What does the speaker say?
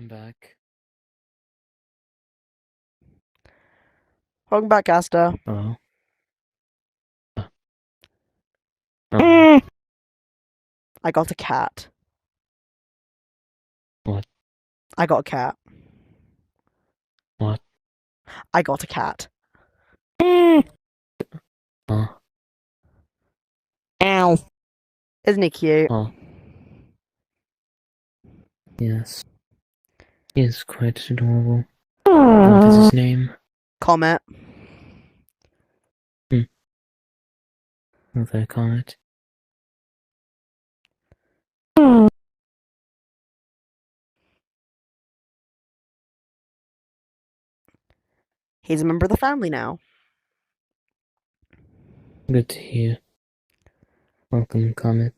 I'm back. Welcome back, Asta. Oh. Oh. I got a cat. What? I got a cat. What? I got a cat. Oh. Ow. Isn't he cute? Oh. Yes. He is quite adorable. What is his name? Comet. What do they call it? He's a member of the family now. Good to hear. Welcome, Comet.